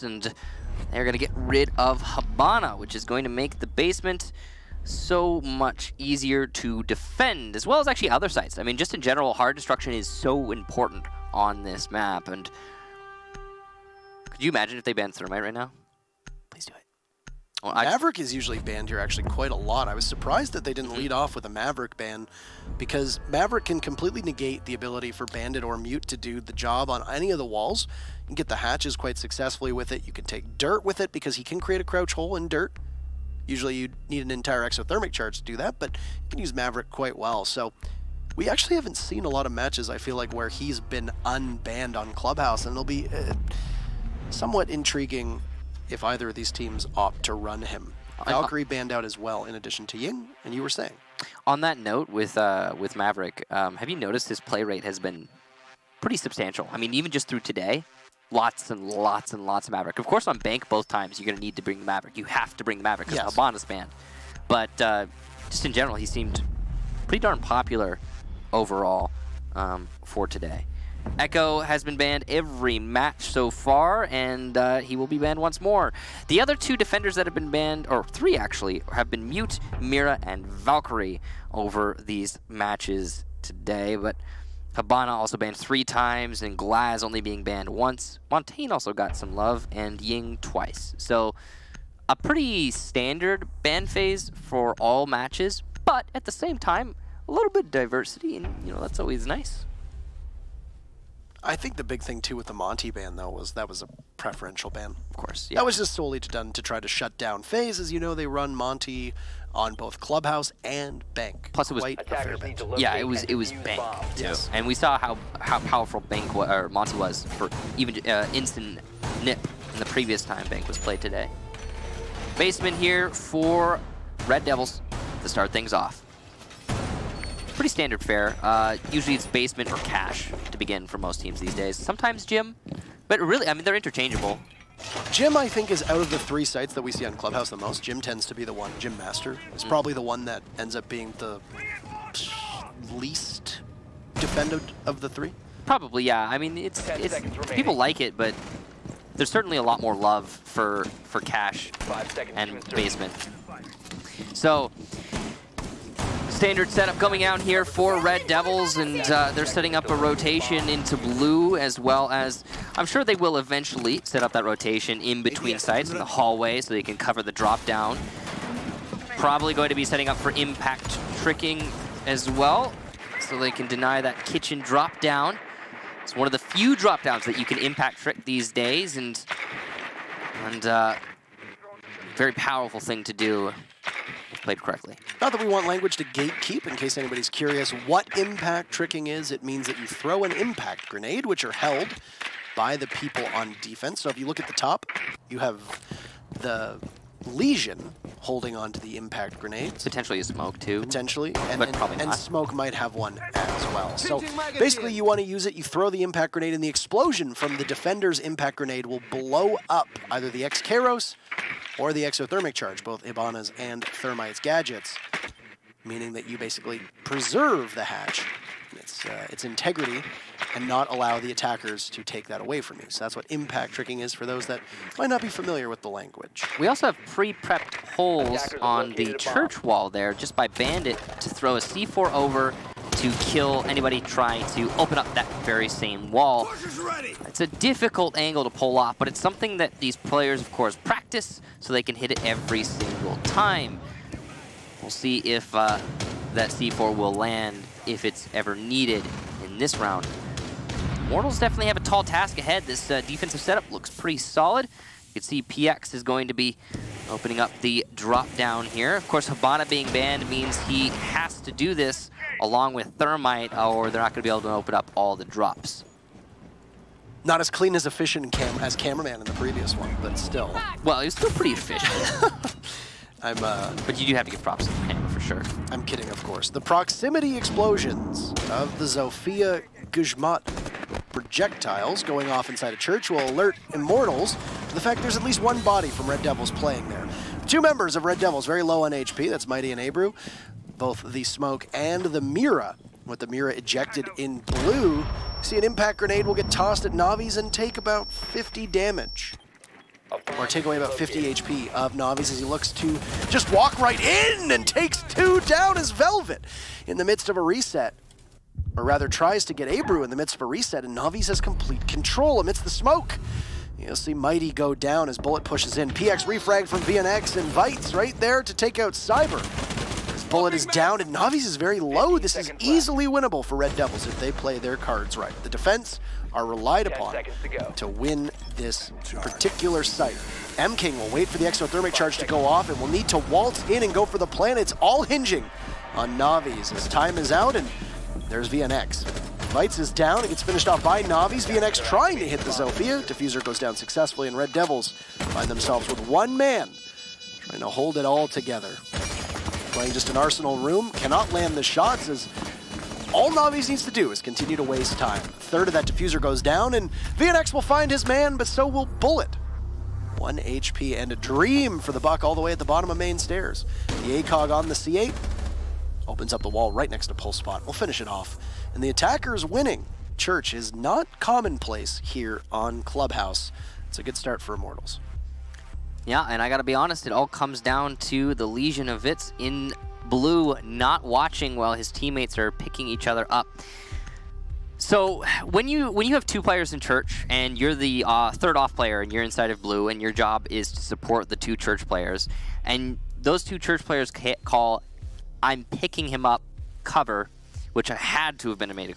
and they're going to get rid of Habana, which is going to make the basement so much easier to defend, as well as actually other sites. I mean, just in general, hard destruction is so important on this map. And could you imagine if they banned Thermite right now? Please do it. Well, Maverick is usually banned here actually quite a lot. I was surprised that they didn't lead off with a Maverick ban, because Maverick can completely negate the ability for Bandit or Mute to do the job on any of the walls. You can get the hatches quite successfully with it. You can take dirt with it because he can create a crouch hole in dirt. Usually you need an entire exothermic charge to do that, but you can use Maverick quite well. So we actually haven't seen a lot of matches, I feel like, where he's been unbanned on Clubhouse, and it'll be somewhat intriguing if either of these teams opt to run him. Valkyrie banned out as well, in addition to Ying, and you were saying. On that note, with Maverick, have you noticed his play rate has been pretty substantial? I mean, even just through today, lots and lots and lots of Maverick. Of course, on Bank, both times, you're going to need to bring the Maverick. You have to bring the Maverick because Habana's banned. But just in general, he seemed pretty darn popular overall for today. Echo has been banned every match so far, and he will be banned once more. The other two defenders that have been banned, or three actually, have been Mute, Mira, and Valkyrie over these matches today. But Habana also banned 3 times, and Glaz only being banned once. Montaigne also got some love, and Ying twice. So a pretty standard ban phase for all matches, but at the same time, a little bit of diversity, and that's always nice. I think the big thing too with the Monty ban though was that was a preferential ban. Of course, That was just solely done to try to shut down FaZe. As you know, they run Monty on both Clubhouse and Bank. Plus, it was quite a fair bit. Yeah, it was Bank too. Yes. And we saw how powerful Bank or Monty was for even instant nip in the previous time Bank was played today. Basement here for ReD DevilS to start things off. Pretty standard fare. Usually it's basement or cash to begin for most teams these days. Sometimes gym, but really, I mean, they're interchangeable. Gym, I think, is out of the 3 sites that we see on Clubhouse the most. Gym tends to be the one. Gym Master is probably the one that ends up being the least defended of the 3. Probably, yeah. I mean, it's people like it, but there's certainly a lot more love for cash and basement. So standard setup coming out here for ReD DevilS, and they're setting up a rotation into blue, as well as I'm sure they will eventually set up that rotation in between sites in the hallway so they can cover the drop down. Probably going to be setting up for impact tricking as well, so they can deny that kitchen drop down. It's one of the few drop downs that you can impact trick these days, and very powerful thing to do if played correctly. Not that we want language to gatekeep, in case anybody's curious what impact tricking is. It means that you throw an impact grenade, which are held by the people on defense. So if you look at the top, you have the Legion holding on to the impact grenades. Potentially a smoke too. Potentially, but probably not. And smoke might have one as well. So basically you want to use it, you throw the impact grenade, and the explosion from the defender's impact grenade will blow up either the X-Kairos or the exothermic charge, both Ibana's and Thermite's gadgets, meaning that you basically preserve the hatch, its integrity, and not allow the attackers to take that away from you. So that's what impact tricking is for those that might not be familiar with the language. We also have pre-prepped holes on the church wall there, just by Bandit to throw a C4 over to kill anybody trying to open up that very same wall. It's a difficult angle to pull off, but it's something that these players, of course, practice so they can hit it every single time. We'll see if that C4 will land if it's ever needed in this round. Immortals definitely have a tall task ahead. This defensive setup looks pretty solid. You can see PX is going to be opening up the drop down here. Of course, Habana being banned means he has to do this along with Thermite, or they're not going to be able to open up all the drops. Not as clean as efficient as cameraman in the previous one, but still. Well, he was still pretty efficient. But you do have to give props to the camera for sure. I'm kidding, of course. The proximity explosions of the Zofia Guzmat projectiles going off inside a church will alert Immortals to the fact there's at least one body from ReD DevilS playing there. 2 members of ReD DevilS, very low on HP, that's Mighty and Abreu. Both the Smoke and the Mira. With the Mira ejected in blue, see an impact grenade will get tossed at Navi's and take about 50 damage. or take away about 50 HP of Navi's as he looks to just walk right in and takes 2 down as Velvet in the midst of a reset. Or rather tries to get Abreu in the midst of a reset, and Navi's has complete control amidst the smoke. You'll see Mighty go down as Bullet pushes in. PX refragged from VNX, invites right there to take out Cyber. As Bullet is down and Navi's is very low, this is easily winnable for Red Devils if they play their cards right. The defense are relied upon to win this particular site. M-King will wait for the exothermic charge to go off and will need to waltz in and go for the plan. It's all hinging on Navi's as time is out, and there's VNX. Vites is down, it gets finished off by Navi's. VNX trying to hit the Zofia. Diffuser goes down successfully, and Red Devils find themselves with 1 man trying to hold it all together. Playing just an Arsenal room, cannot land the shots as all Navi's needs to do is continue to waste time. A third of that Diffuser goes down, and VNX will find his man, but so will Bullet. 1 HP and a dream for the Buck all the way at the bottom of main stairs. The ACOG on the C8. Opens up the wall right next to Pulse Spot. We'll finish it off. And the attackers winning. Church is not commonplace here on Clubhouse. It's a good start for Immortals. Yeah, and I gotta be honest, it all comes down to the Legion of Vits in blue not watching while his teammates are picking each other up. So when you have 2 players in Church and you're the third off player and you're inside of blue and your job is to support the 2 Church players, and those 2 Church players call "I'm picking him up" cover, which had to have been a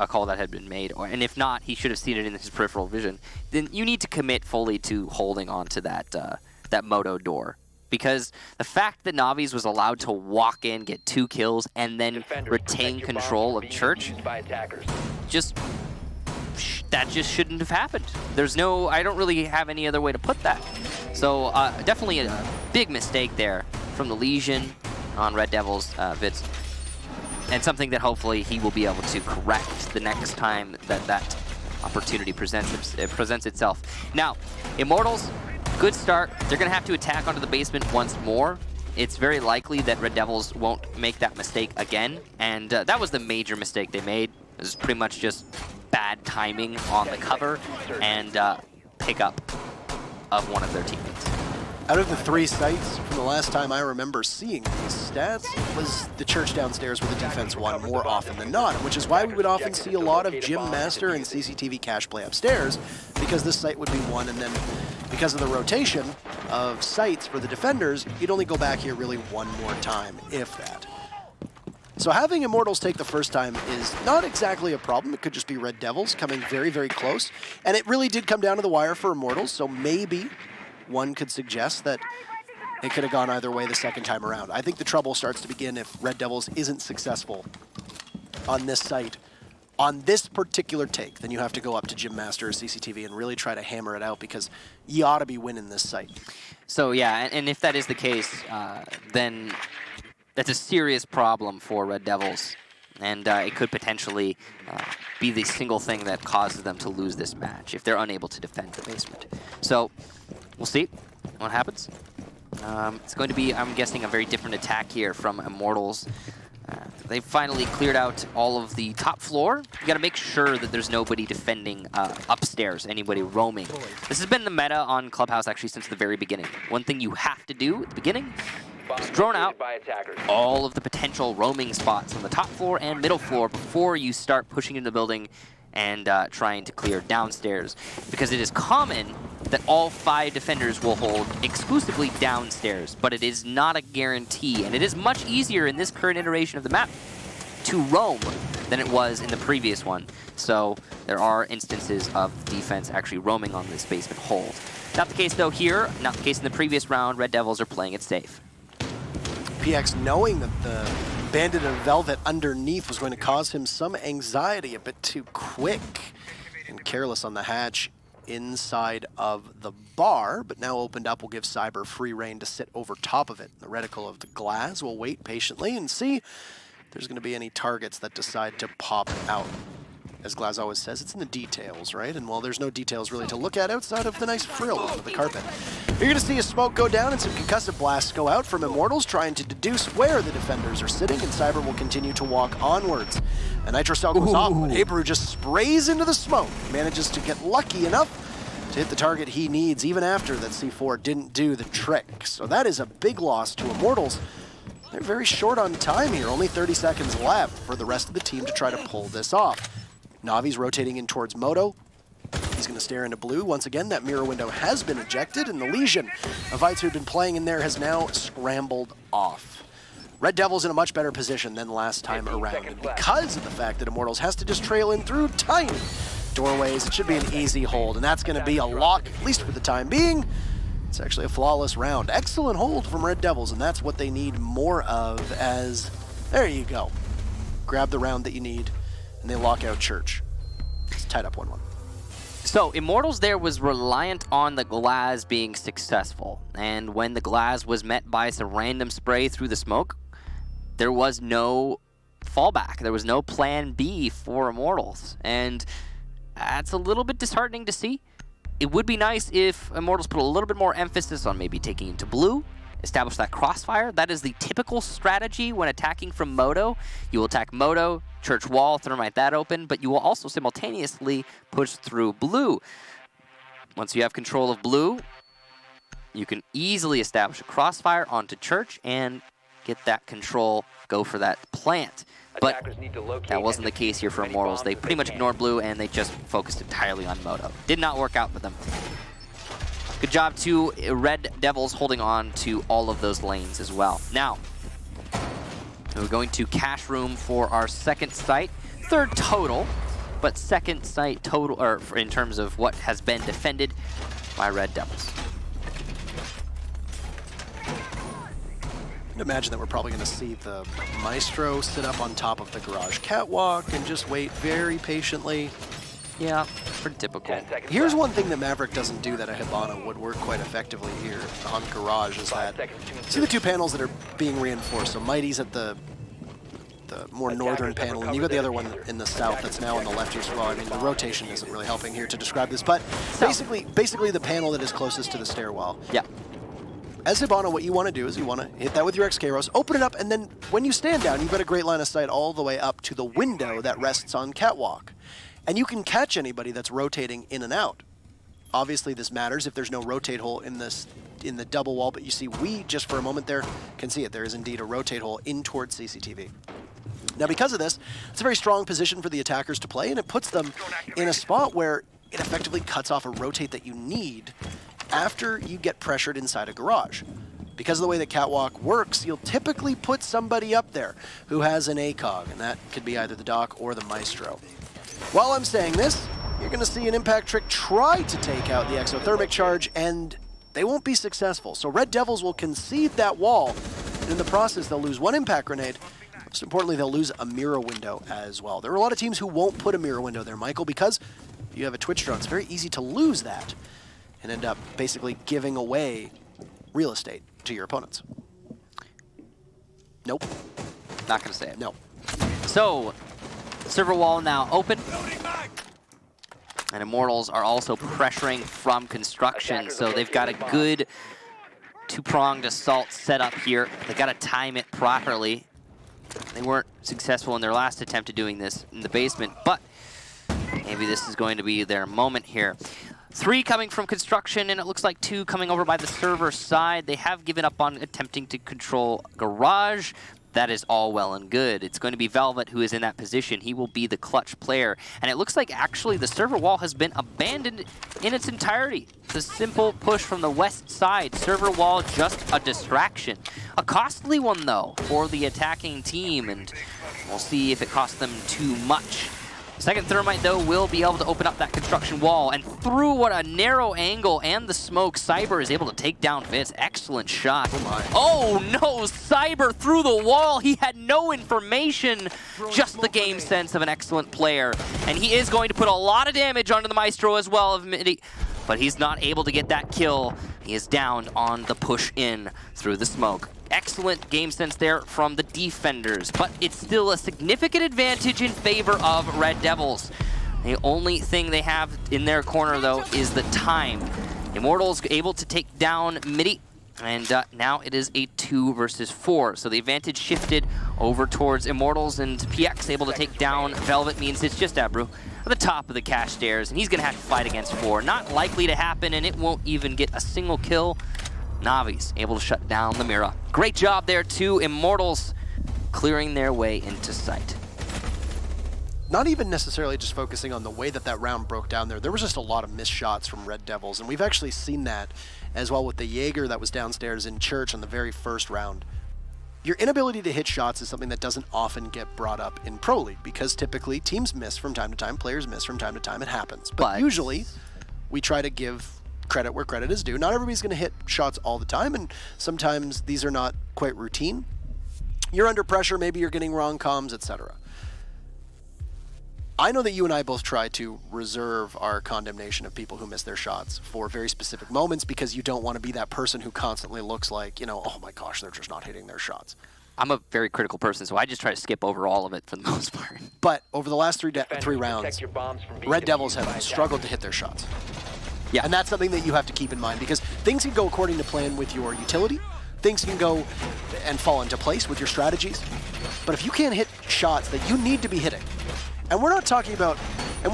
call that had been made, and if not, he should have seen it in his peripheral vision. Then you need to commit fully to holding on to that Moto door, because the fact that Navi's was allowed to walk in, get 2 kills, and then retain control of Church, that just shouldn't have happened. I don't really have any other way to put that. So definitely a big mistake there from the Legion on Red Devil's Vits, and something that hopefully he will be able to correct the next time that opportunity presents itself. Now, Immortals, good start. They're going to have to attack onto the basement once more. It's very likely that Red Devils won't make that mistake again, and that was the major mistake they made. It was pretty much just bad timing on the cover and pickup of one of their teammates. Out of the 3 sites from the last time I remember seeing these stats, it was the Church downstairs where the defense won more often than not, which is why we would often see a lot of Gym Master and CCTV cash play upstairs, because this site would be won, and then because of the rotation of sites for the defenders, you'd only go back here really 1 more time, if that. So having Immortals take the first time is not exactly a problem. It could just be Red Devils coming very, very close, and it really did come down to the wire for Immortals, so maybe one could suggest that it could have gone either way the second time around. I think the trouble starts to begin if Red Devils isn't successful on this site, on this particular take. Then you have to go up to Gym Master or CCTV and really try to hammer it out, because you ought to be winning this site. So yeah, and if that is the case, then that's a serious problem for Red Devils. And it could potentially be the single thing that causes them to lose this match if they're unable to defend the basement. So we'll see what happens. It's going to be, I'm guessing, a very different attack here from Immortals. They've finally cleared out all of the top floor. You got to make sure that there's nobody defending upstairs, anybody roaming. This has been the meta on Clubhouse actually since the very beginning. One thing you have to do at the beginning is drone out all of the potential roaming spots on the top floor and middle floor before you start pushing into the building and trying to clear downstairs, because it is common that all 5 defenders will hold exclusively downstairs, but it is not a guarantee, and it is much easier in this current iteration of the map to roam than it was in the previous one. So there are instances of defense actually roaming on this basement hold. Not the case though here, not the case in the previous round. Red Devils are playing it safe. PX, knowing that the Bandit and Velvet underneath was going to cause him some anxiety, a bit too quick and careless on the hatch inside of the bar, but now opened up will give Cyber free reign to sit over top of it. The reticle of the glass will wait patiently and see if there's going to be any targets that decide to pop out. As Glaz always says, it's in the details, right? And while there's no details really to look at outside of the nice frill of the carpet, you're going to see a smoke go down and some concussive blasts go out from Immortals, trying to deduce where the defenders are sitting, and Cyber will continue to walk onwards. A nitro cell goes off, but Abreu just sprays into the smoke, manages to get lucky enough to hit the target he needs, even after that C4 didn't do the trick. So that is a big loss to Immortals. They're very short on time here, only 30 seconds left for the rest of the team to try to pull this off. Navi's rotating in towards Moto. He's going to stare into blue. Once again, that mirror window has been ejected, and the Legion of Vites who had been playing in there has now scrambled off. ReD DevilS in a much better position than last time around, and because of the fact that Immortals has to just trail in through tiny doorways, it should be an easy hold, and that's going to be a lock, at least for the time being. It's actually a flawless round. Excellent hold from ReD DevilS, and that's what they need more of as, there you go. Grab the round that you need, and they lock out Church. It's tied up 1-1. So Immortals there was reliant on the glass being successful, and when the glass was met by some random spray through the smoke, there was no fallback. There was no plan B for Immortals, and that's a little bit disheartening to see. It would be nice if Immortals put a little bit more emphasis on maybe taking into blue, establish that crossfire. That is the typical strategy when attacking from Moto. You will attack Moto, Church Wall, Thermite that open, but you will also simultaneously push through blue. Once you have control of blue, you can easily establish a crossfire onto Church and get that control, go for that plant. But that wasn't the case here for Immortals. They pretty much ignored blue and they just focused entirely on Moto. Did not work out for them. Good job to ReD DevilS holding on to all of those lanes as well. Now, we're going to cash room for our second site. Third total, but second site total, or in terms of what has been defended by ReD DevilS. Imagine that we're probably going to see the Maestro sit up on top of the garage catwalk and just wait very patiently. Yeah, pretty typical. Here's one thing that Maverick doesn't do that a Hibana would work quite effectively here on garage is that, see the two panels that are being reinforced. So Mighty's at the more northern panel, and you got the other one in the south that's now on the left here as well. I mean, the rotation isn't really helping here to describe this, but basically the panel that is closest to the stairwell. Yeah. As Hibana, what you want to do is you want to hit that with your X-Kairos, open it up, and then when you stand down, you've got a great line of sight all the way up to the window that rests on catwalk. And you can catch anybody that's rotating in and out. Obviously, this matters if there's no rotate hole in the double wall, but you see we, just for a moment there, can see it. There is indeed a rotate hole in towards CCTV. Now, because of this, it's a very strong position for the attackers to play, and it puts them in a spot where it effectively cuts off a rotate that you need after you get pressured inside a garage. Because of the way that catwalk works, you'll typically put somebody up there who has an ACOG, and that could be either the Doc or the Maestro. While I'm saying this, you're going to see an Impact Trick try to take out the exothermic charge, and they won't be successful. So ReD DevilS will concede that wall, and in the process, they'll lose one Impact Grenade. Most importantly, they'll lose a mirror window as well. There are a lot of teams who won't put a mirror window there, Michael, because if you have a Twitch drone, it's very easy to lose that and end up basically giving away real estate to your opponents. Nope. Not going to say it. No. So, server wall now open. And Immortals are also pressuring from construction, so they've got a good two-pronged assault set up here. They got to time it properly. They weren't successful in their last attempt at doing this in the basement, but maybe this is going to be their moment here. 3 coming from construction, and it looks like 2 coming over by the server side. They have given up on attempting to control garage. That is all well and good. It's going to be Velvet who is in that position. He will be the clutch player. And it looks like actually the server wall has been abandoned in its entirety. It's a simple push from the west side. Server wall just a distraction. A costly one though for the attacking team, and we'll see if it costs them too much. Second Thermite, though, will be able to open up that construction wall, and through what a narrow angle and the smoke, Cyber is able to take down Fizz. Excellent shot. Oh no, Cyber through the wall. He had no information, just the game sense of an excellent player. And he is going to put a lot of damage onto the Maestro as well, but he's not able to get that kill. He is down on the push in through the smoke. Excellent game sense there from the defenders, but it's still a significant advantage in favor of ReD DevilS. The only thing they have in their corner, though, is the time. Immortals able to take down Midi, and now it is a 2 versus 4. So the advantage shifted over towards Immortals, and PX able to take down Velvet means it's just Abru. at the top of the cash stairs, and he's going to have to fight against 4. Not likely to happen, and it won't even get a single kill. Navi's able to shut down the Mira. Great job there, too. Immortals clearing their way into sight. Not even necessarily just focusing on the way that that round broke down there. There was just a lot of missed shots from Red Devils, and we've actually seen that as well with the Jaeger that was downstairs in church on the very first round. Your inability to hit shots is something that doesn't often get brought up in Pro League because typically teams miss from time to time, players miss from time to time, it happens. But usually we try to give credit where credit is due. Not everybody's going to hit shots all the time, and sometimes these are not quite routine. You're under pressure, maybe you're getting wrong comms, etc. I know that you and I both try to reserve our condemnation of people who miss their shots for very specific moments because you don't want to be that person who constantly looks like, you know, oh my gosh, they're just not hitting their shots. I'm a very critical person, so I just try to skip over all of it for the most part. But over the last three rounds, Red Devils have struggled to hit their shots. Yeah. And that's something that you have to keep in mind because things can go according to plan with your utility. Things can go and fall into place with your strategies. But if you can't hit shots that you need to be hitting, and we're not talking about, you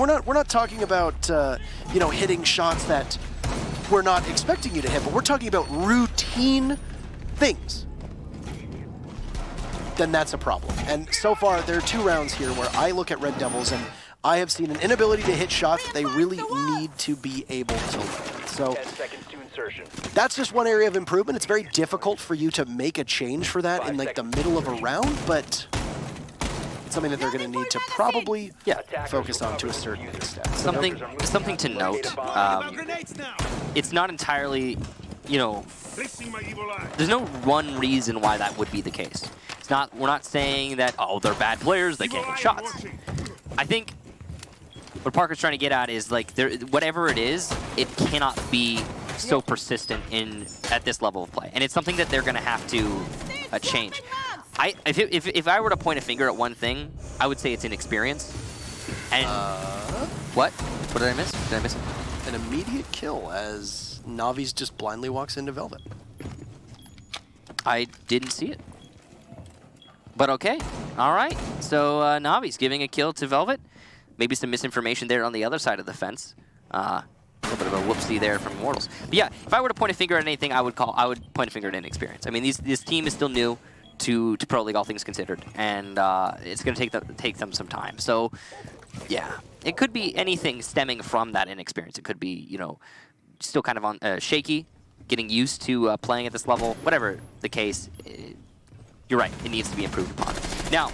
know, hitting shots that we're not expecting you to hit, but we're talking about routine things, then that's a problem. And so far, there are 2 rounds here where I look at Red Devils and I have seen an inability to hit shots that they really need to be able to land. So 10 seconds to insertion. That's just one area of improvement. It's very difficult for you to make a change for that in like the middle of a round, but something that they're going to need to probably focus on to a certain extent. Something to note. It's not entirely, you know, there's no one reason why that would be the case. It's not. We're not saying that they're bad players, they can't hit shots. I think what Parker's trying to get at is like whatever it is, it cannot be so persistent at this level of play, and it's something that they're going to have to change. If I were to point a finger at one thing, I would say it's inexperience. And what? What did I miss? Did I miss it? An immediate kill as Navi's just blindly walks into Velvet. I didn't see it. But okay. All right. So Navi's giving a kill to Velvet. Maybe some misinformation there on the other side of the fence. A little bit of a whoopsie there from Immortals. But yeah, if I were to point a finger at anything, I would point a finger at inexperience. I mean, this team is still new to Pro League, all things considered, and it's going to take them some time. So, yeah, it could be anything stemming from that inexperience. It could be, you know, still kind of on shaky, getting used to playing at this level. Whatever the case, you're right. It needs to be improved upon. Now,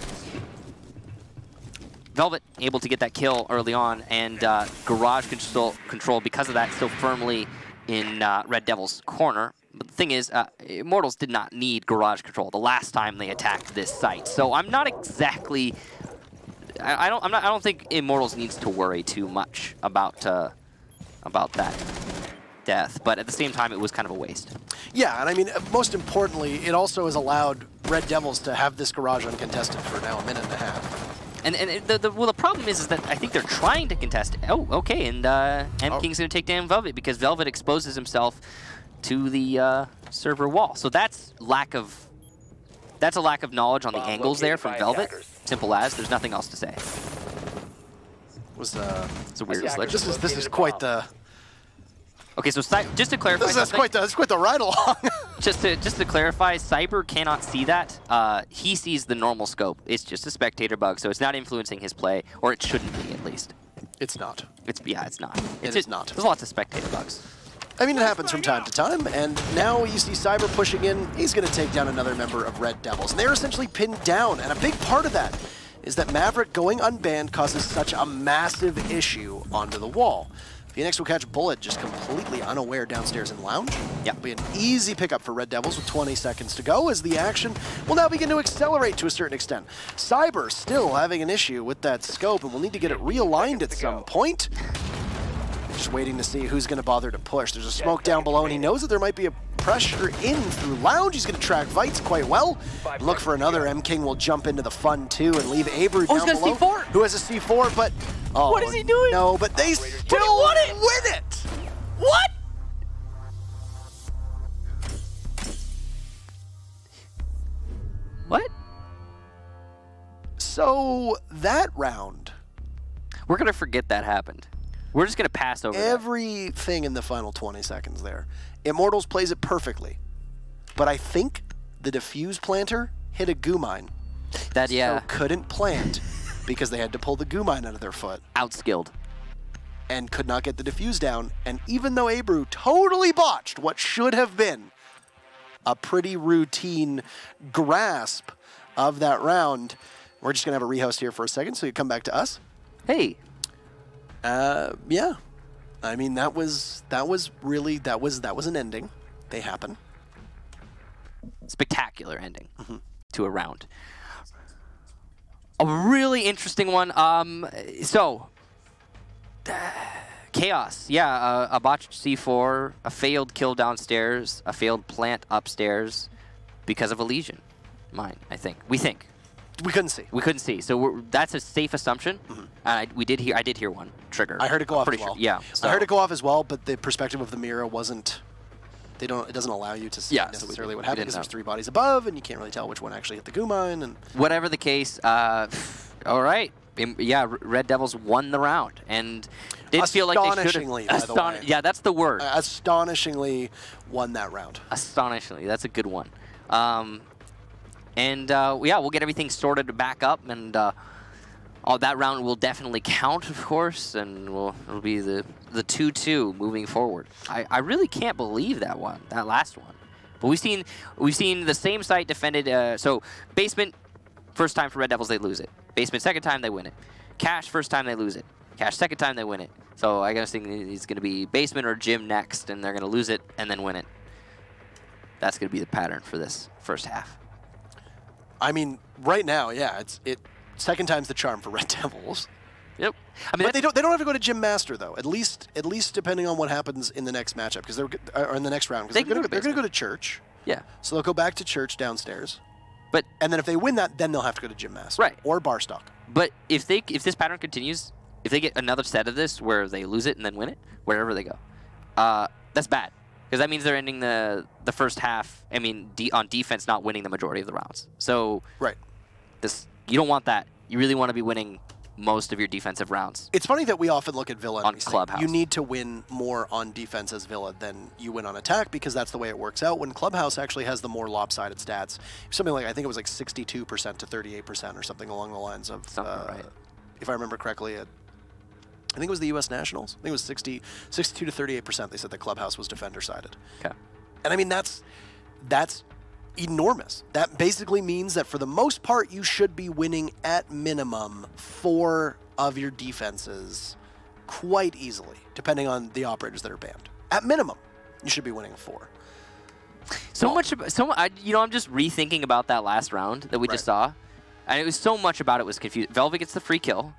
Velvet able to get that kill early on, and garage control because of that still firmly in Red Devil's corner. But the thing is, Immortals did not need garage control the last time they attacked this site. So I'm not exactly. I don't think Immortals needs to worry too much about that death. But at the same time, it was kind of a waste. Yeah, and I mean, most importantly, it also has allowed Red Devils to have this garage uncontested for now a minute and a half. And the problem is that I think they're trying to contest. Oh, okay, and M-King's going to take down Velvet because Velvet exposes himself to the server wall. So that's a lack of knowledge on the angles there from Velvet. Simple as. There's nothing else to say. It's a weird glitch. This is quite the. Okay, so just to clarify, that's quite the ride along. just to clarify, Cyber cannot see that. He sees the normal scope. It's just a spectator bug, so it's not influencing his play, or it shouldn't be at least. It's not. It's not. It is not. There's lots of spectator bugs. I mean, it happens from time to time, and now you see Cyber pushing in. He's going to take down another member of Red Devils, and they're essentially pinned down, and a big part of that is that Maverick going unbanned causes such a massive issue onto the wall. Phoenix will catch Bullet just completely unaware downstairs in Lounge. Yeah. It'll be an easy pickup for Red Devils with 20 seconds to go as the action will now begin to accelerate to a certain extent. Cyber still having an issue with that scope, and we'll need to get it realigned at some point. Just waiting to see who's going to bother to push. There's a smoke down below, and he knows that there might be a pressure in through Lounge. He's going to track Vites quite well. Look for another. M-King will jump into the fun, too, and leave Avery down below. He's got a C4? Who has a C4, but... Oh, what is he doing? No, but they still win it! What? What? So, that round We're going to forget that happened. We're just going to pass over everything in the final 20 seconds there. Immortals plays it perfectly. But I think the defuse planter hit a goo mine. So couldn't plant because they had to pull the goo mine out of their foot. Outskilled. And could not get the defuse down. And even though Abreu totally botched what should have been a pretty routine grasp of that round, we're just going to have a rehost here for a second so you come back to us. Hey. Yeah. I mean, that was an ending. They happen. Spectacular ending to a round. A really interesting one. Chaos. Yeah, a botched C4, a failed kill downstairs, a failed plant upstairs because of a Legion mine, I think. We think. We couldn't see. We couldn't see. So that's a safe assumption. I did hear one trigger. I heard it go off as well. Sure. Yeah. So. I heard it go off as well, but the perspective of the mirror wasn't... It doesn't allow you to see necessarily what happened because there's 3 bodies above, and you can't really tell which one actually hit the goo mine. And whatever the case, all right. Yeah, ReD DevilS won the round, and did feel like they should have. By the way. Yeah, that's the word. Astonishingly won that round. Astonishingly, that's a good one. Yeah, we'll get everything sorted back up, and that round will definitely count, of course, and it'll be the 2-2 moving forward. I really can't believe that last one. But we've seen the same site defended. So basement, first time for ReD DevilS, they lose it. Basement, second time, they win it. Cash, first time, they lose it. Cash, second time, they win it. So I guess think it's going to be basement or gym next, and they're going to lose it and then win it. That's going to be the pattern for this first half. I mean, right now, yeah, second time's the charm for ReD DevilS. Yep. I mean, but they don't have to go to Gym Master though. At least depending on what happens in the next matchup, because or in the next round, because they're going to go to church. Yeah. So they'll go back to church downstairs. And then if they win that, then they'll have to go to Gym Master. Right. Or Barstock. But if this pattern continues, if they get another set of this where they lose it and then win it, wherever they go, that's bad. Because that means they're ending the first half, I mean, on defense, not winning the majority of the rounds. So you don't want that. You really want to be winning most of your defensive rounds. It's funny that we often look at Villa on Clubhouse. You need to win more on defense as Villa than you win on attack because that's the way it works out. When Clubhouse actually has the more lopsided stats, something like, I think it was like 62% to 38% or something along the lines of, right. If I remember correctly, I think it was the U.S. Nationals. I think it was 62 to 38%. They said that Clubhouse was defender-sided. Okay. And I mean, that's enormous. That basically means that for the most part, you should be winning at minimum 4 of your defenses quite easily, depending on the operators that are banned. At minimum, you should be winning 4. I'm just rethinking about that last round that we just saw, and it was so much about it was confused. Velvet gets the free kill.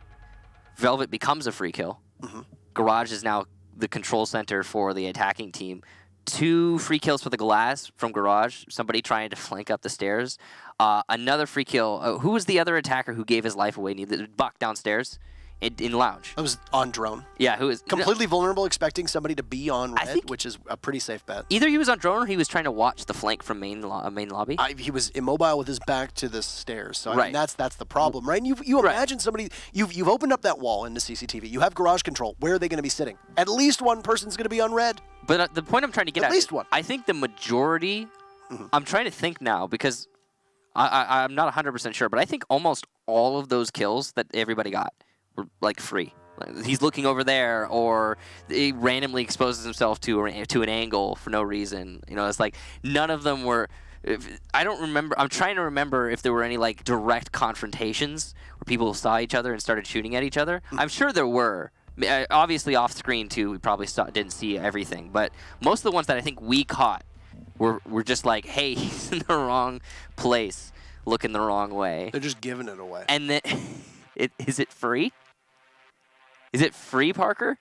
Velvet becomes a free kill. Garage is now the control center for the attacking team. 2 free kills for the glass from Garage, somebody trying to flank up the stairs. Another free kill. Who was the other attacker who gave his life away? Buck downstairs in Lounge. I was on drone. Yeah, who was completely vulnerable, expecting somebody to be on red, which is a pretty safe bet. Either he was on drone or he was trying to watch the flank from main lobby. He was immobile with his back to the stairs. So I mean, that's the problem, right? And you imagine somebody you've opened up that wall into CCTV. You have garage control. Where are they going to be sitting? At least one person's going to be on red. But the point I'm trying to get at least one. I think the majority. I'm trying to think now because I'm not 100% sure, but I think almost all of those kills that everybody got were like free. He's looking over there, or he randomly exposes himself to an angle for no reason. You know, it's like none of them were. I don't remember. I'm trying to remember if there were any like direct confrontations where people saw each other and started shooting at each other. I'm sure there were. Obviously, off screen too. We probably didn't see everything, but most of the ones that I think we caught were just like, "Hey, he's in the wrong place, looking the wrong way." They're just giving it away. And then, is it free? Is it free, Parker?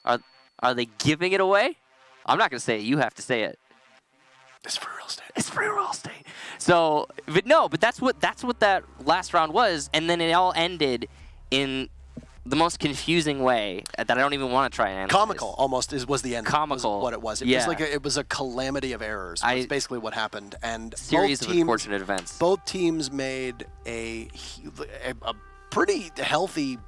Are they giving it away? I'm not gonna say it. You have to say it. It's free real estate. It's free real estate. So, but that's what that last round was, and then it all ended in the most confusing way that I don't even want to try and analyze. Comical, almost, was the end. Comical. Was what it was. It was a calamity of errors. That's basically what happened. And series of unfortunate events. Both teams made a pretty healthy,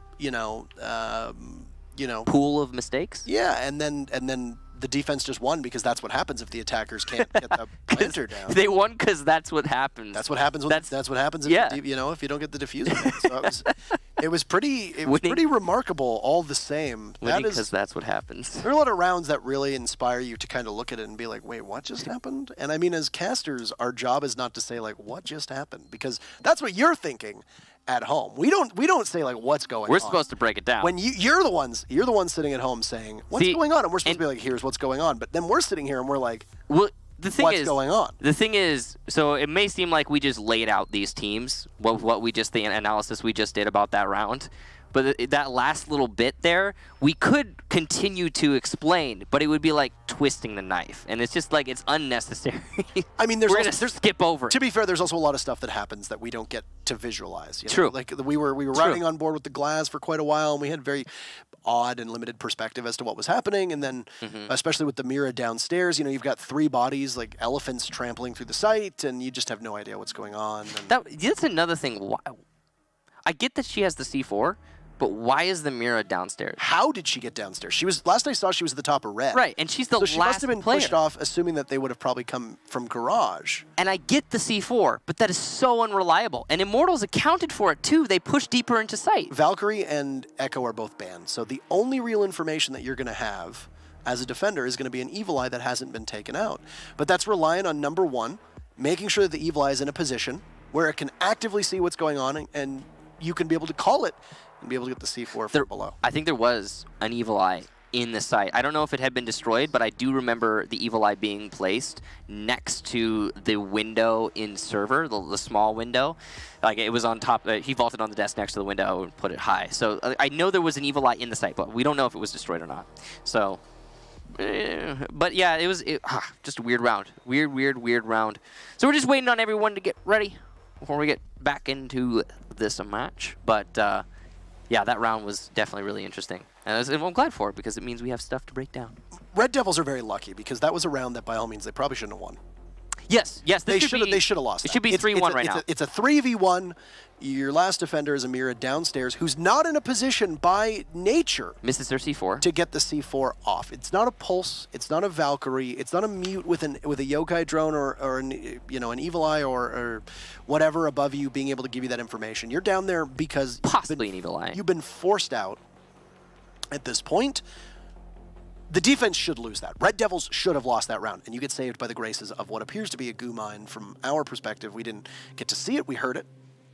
pool of mistakes. Yeah, and then the defense just won because that's what happens if the attackers can't get the planter down. They won because that's what happens. That's what happens. That's what happens. If if you don't get the diffuser down. So it was pretty remarkable all the same. Because that's what happens. There are a lot of rounds that really inspire you to kind of look at it and be like, wait, what just happened? And I mean, as casters, our job is not to say like, what just happened? Because that's what you're thinking at home. We don't say like what's going on. We're supposed to break it down. When you're the ones sitting at home saying what's going on, and we're supposed to be like, here's what's going on. But then we're sitting here and we're like, well, what's going on? The thing is, so it may seem like we just laid out these teams, the analysis we just did about that round. But that last little bit there, we could continue to explain, but it would be like twisting the knife, and it's just like it's unnecessary. I mean, we're gonna skip over. To be fair, there's also a lot of stuff that happens that we don't get to visualize. True. Like we were riding on board with the glass for quite a while, and we had very odd and limited perspective as to what was happening. And then, especially with the Mira downstairs, you've got 3 bodies like elephants trampling through the site, and you just have no idea what's going on. That's another thing. I get that she has the C4. But why is the Mira downstairs? How did she get downstairs? Last I saw, she was at the top of red. Right, and she's the last player. So she must have been pushed off, assuming that they would have probably come from garage. And I get the C4, but that is so unreliable. And Immortals accounted for it too. They pushed deeper into sight. Valkyrie and Echo are both banned. So the only real information that you're going to have as a defender is going to be an Evil Eye that hasn't been taken out. But that's relying on, number one, making sure that the Evil Eye is in a position where it can actively see what's going on, and you can be able to call it and be able to get the C4 from below. I think there was an Evil Eye in the site. I don't know if it had been destroyed, but I do remember the Evil Eye being placed next to the window in server, the small window. Like it was on top. He vaulted on the desk next to the window and put it high. So I know there was an Evil Eye in the site, but we don't know if it was destroyed or not. So, but yeah, it was just a weird round. Weird round. So we're just waiting on everyone to get ready before we get back into this match. But yeah, that round was definitely really interesting. And I'm glad for it because it means we have stuff to break down. Red Devils are very lucky because that was a round that by all means they probably shouldn't have won. Yes. They should have lost. It should be 3-1 right now. It's a 3v1. Your last defender is a Mira downstairs who's not in a position by nature. Misses their C4. To get the C4 off. It's not a Pulse. It's not a Valkyrie. It's not a Mute with a Yokai drone or an Evil Eye or whatever above you being able to give you that information. You're down there because possibly an Evil Eye. You've been forced out at this point. The defense should lose that. Red Devils should have lost that round, and you get saved by the graces of what appears to be a goo mine from our perspective. We didn't get to see it. We heard it.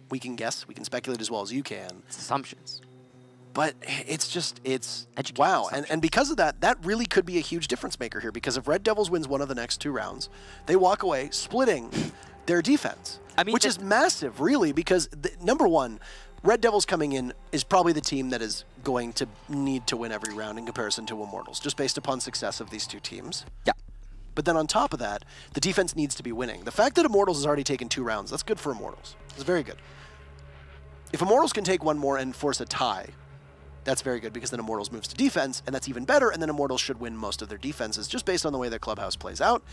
We can guess. We can speculate as well as you can. It's assumptions. But it's wow. And because of that, that really could be a huge difference maker here, because if Red Devils wins one of the next 2 rounds, they walk away splitting their defense, which is massive, really, because number one, Red Devils coming in is probably the team that is going to need to win every round in comparison to Immortals, just based upon success of these 2 teams. Yeah. But then on top of that, the defense needs to be winning. The fact that Immortals has already taken 2 rounds, that's good for Immortals. It's very good. If Immortals can take 1 more and force a tie, that's very good, because then Immortals moves to defense, and that's even better, and then Immortals should win most of their defenses, just based on the way their clubhouse plays out.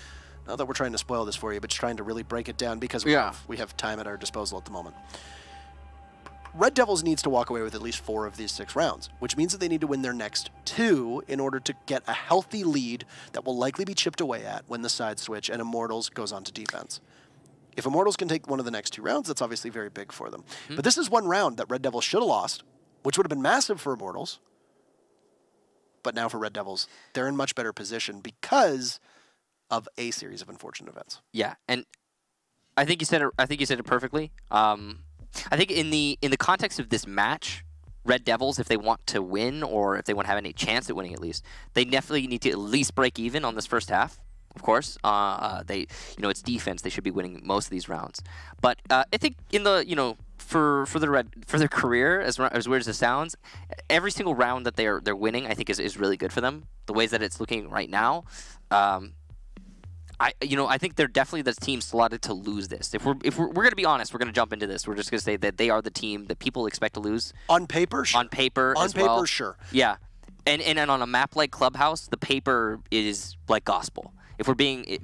Not that we're trying to spoil this for you, but just trying to really break it down, because we have time at our disposal at the moment. Red Devils needs to walk away with at least 4 of these 6 rounds, which means that they need to win their next 2 in order to get a healthy lead that will likely be chipped away at when the side switch and Immortals goes on to defense. If Immortals can take one of the next 2 rounds, that's obviously very big for them. But this is 1 round that Red Devils should have lost, which would have been massive for Immortals. But now for Red Devils, they're in much better position because of a series of unfortunate events. Yeah, and I think you said it perfectly. I think in the context of this match, Red Devils, if they want to win, or if they want to have any chance at winning at least, they definitely need to at least break even on this first half. Of course, it's defense. They should be winning most of these rounds. But I think in the for their career, as weird as it sounds, every single round that they're winning, I think is really good for them. The ways that it's looking right now. I think they're definitely the team slotted to lose this. If we're going to be honest, we're going to jump into this. We're just going to say that they are the team that people expect to lose. On paper, sure. On paper, sure. Yeah, and on a map like Clubhouse, the paper is like gospel. If we're going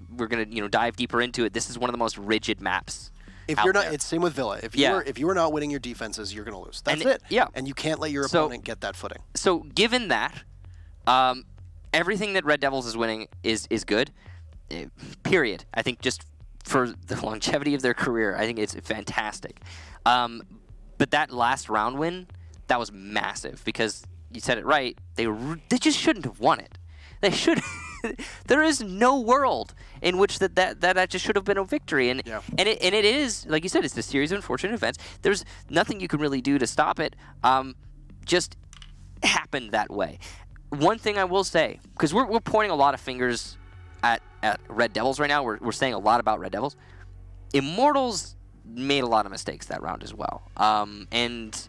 to dive deeper into it, this is one of the most rigid maps If you're not, it's same with Villa. If you are not winning your defenses, you're going to lose. That's it. Yeah. And you can't let your opponent get that footing. So given that, everything that Red DevilS is winning is good. Period. I think just for the longevity of their career, I think it's fantastic. But that last round win, that was massive because you said it right. They just shouldn't have won it. They should. There is no world in which that just should have been a victory, and it is, like you said, it's a series of unfortunate events. There's nothing you can really do to stop it. Just happened that way. One thing I will say, because we're pointing a lot of fingers at Red DevilS right now. We're saying a lot about Red DevilS. Immortals made a lot of mistakes that round as well, and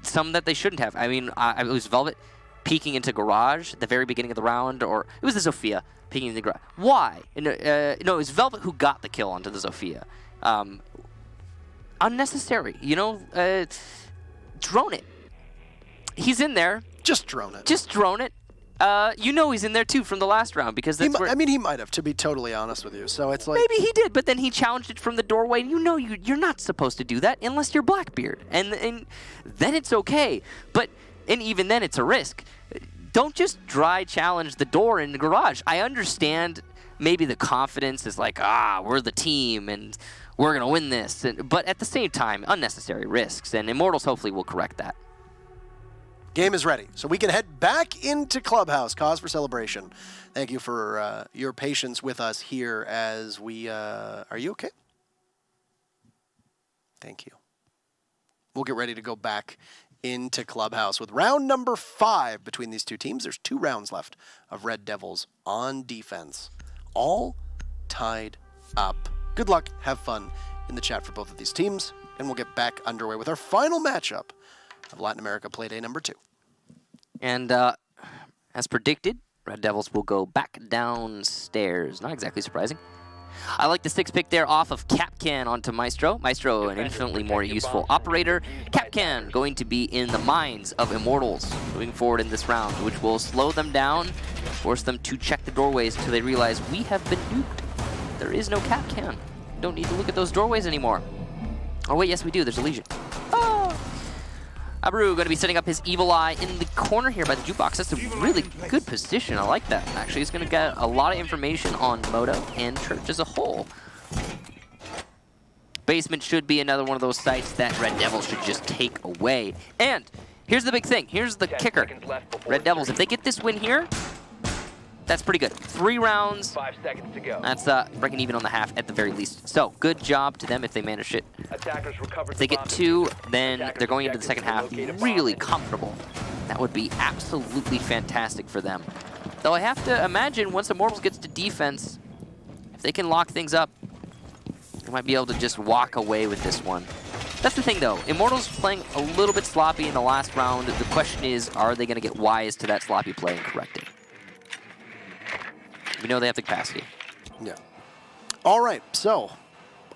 some that they shouldn't have. I mean, it was Velvet peeking into Garage at the very beginning of the round, or it was the Zofia peeking into Garage. Why? No, it was Velvet who got the kill onto the Zofia. Unnecessary, you know? Drone it. He's in there. Just drone it. Just drone it. You know he's in there too from the last round because that's I mean, he might have, to be totally honest with you. So it's like maybe he did, but then he challenged it from the doorway. And you know you're not supposed to do that unless you're Blackbeard, and then it's okay. And even then, it's a risk. Don't just dry challenge the door in the Garage. I understand maybe the confidence is like, we're the team and we're going to win this. But at the same time, unnecessary risks. And Immortals hopefully will correct that. Game is ready. So we can head back into Clubhouse. Cause for celebration. Thank you for your patience with us here as we... are you okay? Thank you. We'll get ready to go back into Clubhouse with round number 5 between these two teams. There's 2 rounds left of Red DevilS on defense. All tied up. Good luck. Have fun in the chat for both of these teams. And we'll get back underway with our final matchup of Latin America Playday number 2. And as predicted, Red DevilS will go back downstairs. Not exactly surprising. I like the 6 pick there off of Capcan onto Maestro. Maestro, an infinitely more useful operator. Capcan going to be in the minds of Immortals moving forward in this round, which will slow them down, force them to check the doorways until they realize we have been duped. There is no Capcan. Don't need to look at those doorways anymore. Oh wait, yes we do. There's a Legion. Abreu going to be setting up his Evil Eye in the corner here by the jukebox. That's a really good position. I like that. Actually, he's going to get a lot of information on Moto and Church as a whole. Basement should be another one of those sites that Red DevilS should just take away. And here's the big thing. Here's the kicker. Red DevilS, if they get this win here, that's pretty good. 3 rounds. 5 seconds to go. That's breaking even on the half at the very least. So good job to them if they manage it. If they get 2, then they're going into the second half really comfortable. That would be absolutely fantastic for them. Though I have to imagine once Immortals gets to defense, if they can lock things up, they might be able to just walk away with this one. That's the thing though. Immortals playing a little bit sloppy in the last round. The question is, are they going to get wise to that sloppy play and correct it? We know they have the capacity. Yeah. All right, so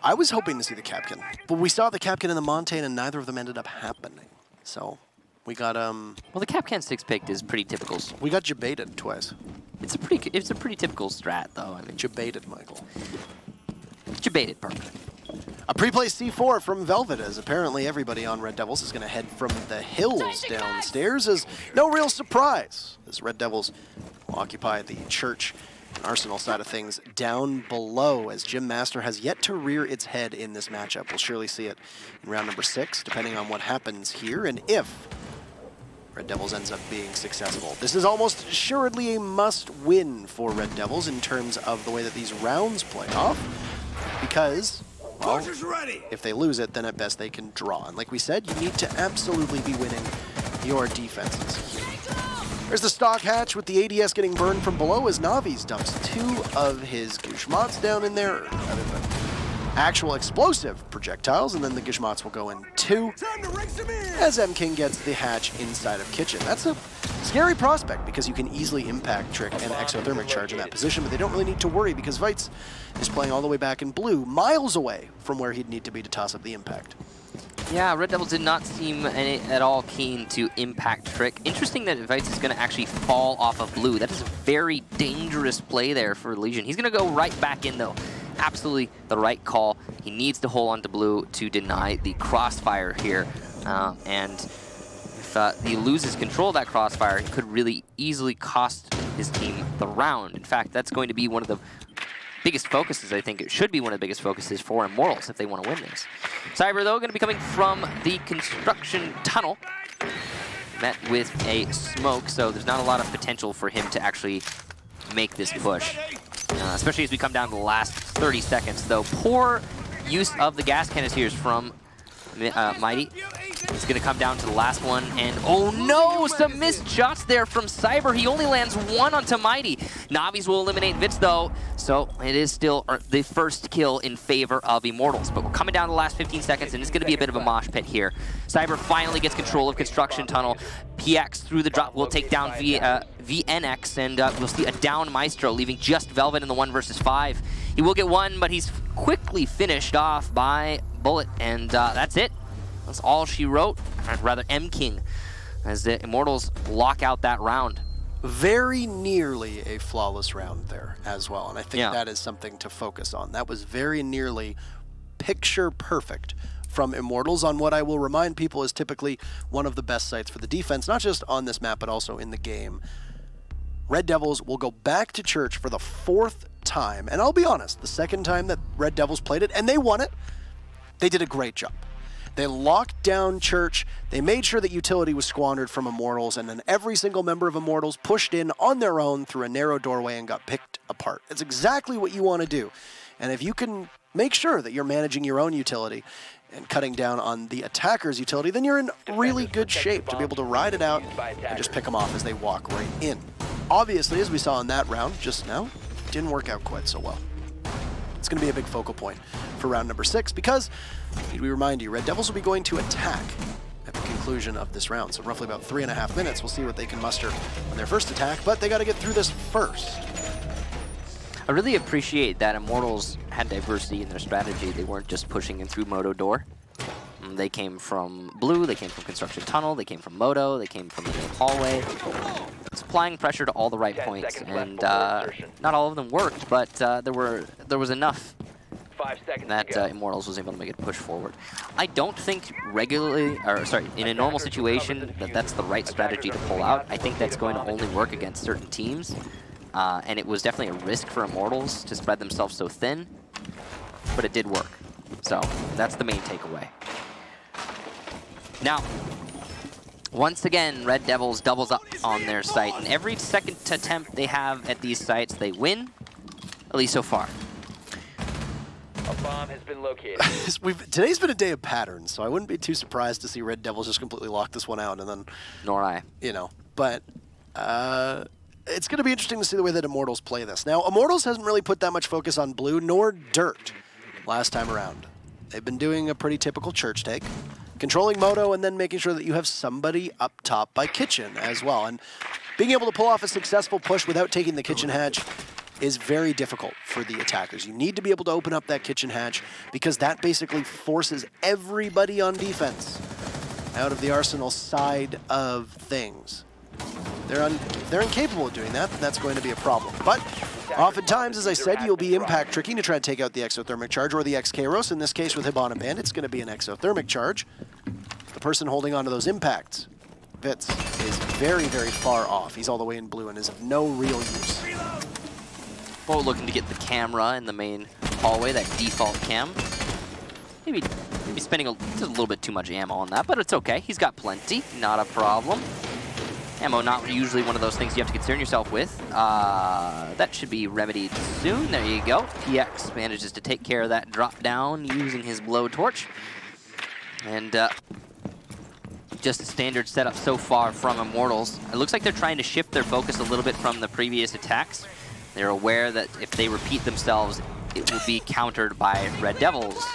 I was hoping to see the Capcan, but we saw the Capcan and the Montane, and neither of them ended up happening. So we got Well, the Capcan 6 picked is pretty typical. We got jebaited twice. It's a pretty typical strat though. I mean, jebaited, Michael. Jebaited, perfect. A pre-play C4 from Velvet, as apparently everybody on Red DevilS is going to head from the hills downstairs. As no real surprise, as Red DevilS will occupy the Church and Arsenal side of things down below, as Gym Master has yet to rear its head in this matchup. We'll surely see it in round number 6, depending on what happens here, and if Red DevilS ends up being successful. This is almost assuredly a must-win for Red DevilS in terms of the way that these rounds play off, because, well, if they lose it, then at best they can draw. And like we said, you need to absolutely be winning your defenses here. There's the stock hatch with the ADS getting burned from below as Navi's dumps 2 of his Gushmots down in there, rather than actual explosive projectiles, and then the Gushmots will go in 2 as M-King gets the hatch inside of Kitchen. That's a scary prospect because you can easily impact Trick and Exothermic Charge in that position, but they don't really need to worry because Weitz is playing all the way back in blue, miles away from where he'd need to be to toss up the impact. Yeah, Red DevilS did not seem at all keen to impact Trick. Interesting that Weitz is going to actually fall off of blue. That is a very dangerous play there for Legion. He's going to go right back in, though. absolutely the right call. He needs to hold on to blue to deny the crossfire here. And if he loses control of that crossfire, it could really easily cost his team the round. In fact, that's going to be one of the biggest focuses. I think it should be one of the biggest focuses for Immortals if they want to win this. Cyber, though, going to be coming from the construction tunnel, met with a smoke, so there's not a lot of potential for him to actually make this push, especially as we come down to the last 30 seconds, though. Poor use of the gas canisters from Mighty. It's going to come down to the last one, and oh no, some missed shots there from Cyber. He only lands one onto Mighty. Navi's will eliminate Vitz, though, so it is still the first kill in favor of Immortals. But we're coming down to the last 15 seconds, and it's going to be a bit of a mosh pit here. Cyber finally gets control of construction tunnel. PX through the drop will take down VNX, and we'll see a down Maestro, leaving just Velvet in the 1 versus 5. He will get one, but he's quickly finished off by Bullet, and that's it. That's all she wrote, or rather M-King, as the Immortals lock out that round. Very nearly a flawless round there as well, and I think that is something to focus on. That was very nearly picture perfect from Immortals on what I will remind people is typically one of the best sites for the defense, not just on this map, but also in the game. Red Devils will go back to church for the 4th time, and I'll be honest, the 2nd time that Red Devils played it, and they won it, they did a great job. They locked down church, they made sure that utility was squandered from Immortals, and then every single member of Immortals pushed in on their own through a narrow doorway and got picked apart. It's exactly what you want to do. And if you can make sure that you're managing your own utility and cutting down on the attacker's utility, then you're in really good shape to be able to ride it out and just pick them off as they walk right in. Obviously, as we saw in that round just now, didn't work out quite so well. It's going to be a big focal point for round number 6 because, need we remind you, Red Devils will be going to attack at the conclusion of this round. So roughly about 3.5 minutes, we'll see what they can muster on their first attack, but they got to get through this first. I really appreciate that Immortals had diversity in their strategy. They weren't just pushing in through Moto door. They came from blue, they came from construction tunnel, they came from Moto, they came from the main hallway. It's applying pressure to all the right points, and not all of them worked, but there was enough that Immortals was able to make it push forward. I don't think in a normal situation that's the right strategy to pull out. I think that's going to only work against certain teams, and it was definitely a risk for Immortals to spread themselves so thin, but it did work. So that's the main takeaway. Now, once again, Red Devils doubles up on their site, and every second attempt they have at these sites, they win, at least so far. A bomb has been located. Today's been a day of patterns, so I wouldn't be too surprised to see Red Devils just completely lock this one out, and then... Nor I. You know, but it's going to be interesting to see the way that Immortals play this. Now, Immortals hasn't really put that much focus on blue nor dirt last time around. They've been doing a pretty typical church take, controlling Moto and then making sure that you have somebody up top by kitchen as well. And being able to pull off a successful push without taking the kitchen hatch is very difficult for the attackers. You need to be able to open up that kitchen hatch because that basically forces everybody on defense out of the Arsenal side of things. They're incapable of doing that, and that's going to be a problem. But oftentimes, as I said, you'll be impact tricking to try and take out the exothermic charge or the X-Kairos. In this case, with Hibana Band, it's going to be an exothermic charge. The person holding onto those impacts, Vitz, is very, very far off. He's all the way in blue and is of no real use. Well, looking to get the camera in the main hallway, that default cam. Maybe spending just a little bit too much ammo on that, but it's okay. He's got plenty, not a problem. Ammo not usually one of those things you have to concern yourself with. That should be remedied soon. There you go. PX manages to take care of that drop down using his blowtorch. And just a standard setup so far from Immortals. It looks like they're trying to shift their focus a little bit from the previous attacks. They're aware that if they repeat themselves, it will be countered by Red Devils.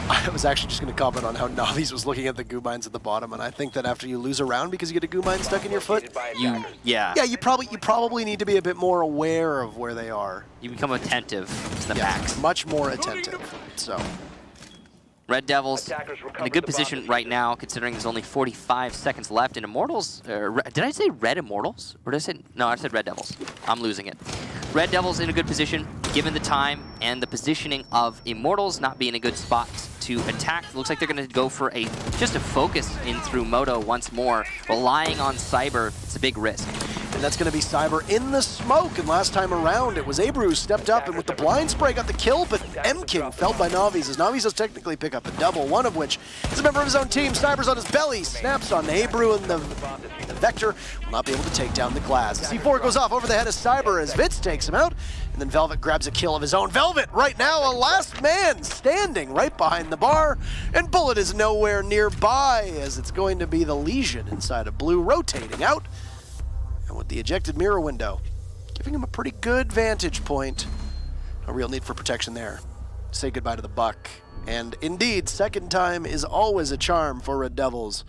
I was actually just going to comment on how Navi's was looking at the goo mines at the bottom, and I think that after you lose a round because you get a goo mine stuck in your foot, you probably need to be a bit more aware of where they are. You become attentive to the max. Much more attentive. So Red Devils in a good position right now, considering there's only 45 seconds left. And Immortals, did I say Red Immortals? Or did I say, no, I said Red Devils. I'm losing it. Red Devils in a good position. given the time and the positioning of Immortals not being a good spot to attack, looks like they're going to go for just a focus in through Moto once more, relying on Cyber. It's a big risk. And that's going to be Cyber in the smoke, and last time around it was Abru who stepped up and with the blind spray got the kill, but M-King felled by Navi's, as Navi's does technically pick up a double, one of which is a member of his own team. Cyber's on his belly, snaps on Abru, and the Vector will not be able to take down the glass. The C4 goes off over the head of Cyber as Vitz takes him out, and then Velvet grabs a kill of his own. Velvet right now a last man standing right behind the bar, and Bullet is nowhere nearby as it's going to be the Legion inside of Blue rotating out. And with the ejected mirror window, giving him a pretty good vantage point. No real need for protection there. Say goodbye to the Buck. And indeed, second time is always a charm for Red Devils.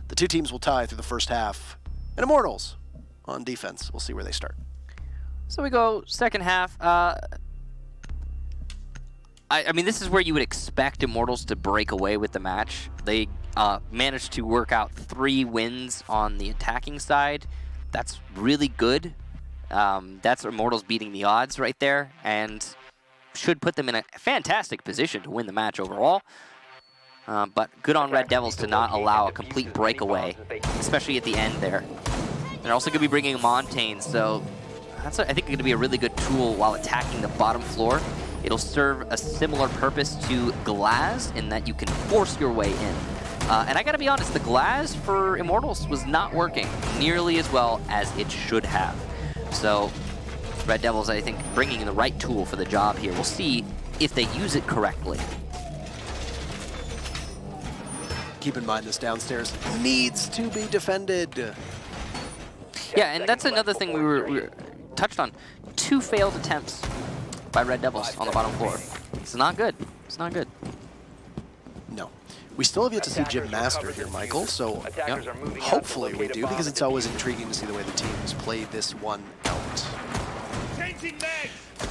The two teams will tie through the first half. And Immortals on defense. We'll see where they start. So we go second half. I mean, this is where you would expect Immortals to break away with the match. They managed to work out 3 wins on the attacking side. That's really good. That's Immortals beating the odds right there, and should put them in a fantastic position to win the match overall. But good on Red Devils to not allow a complete breakaway, especially at the end there. They're also going to be bringing Montaigne, so that's, I think, going to be a really good tool while attacking the bottom floor. It'll serve a similar purpose to Glass in that you can force your way in. And I gotta be honest, the Glass for Immortals was not working nearly as well as it should have. So Red Devils, I think, bringing in the right tool for the job here. We'll see if they use it correctly. Keep in mind this downstairs needs to be defended. Yeah, and that's another thing we were touched on. 2 failed attempts by Red Devils on the bottom floor. It's not good. It's not good. No. We still have yet to see Jim Master here, Michael, so hopefully we do, because it's always intriguing to see the way the teams play this one out.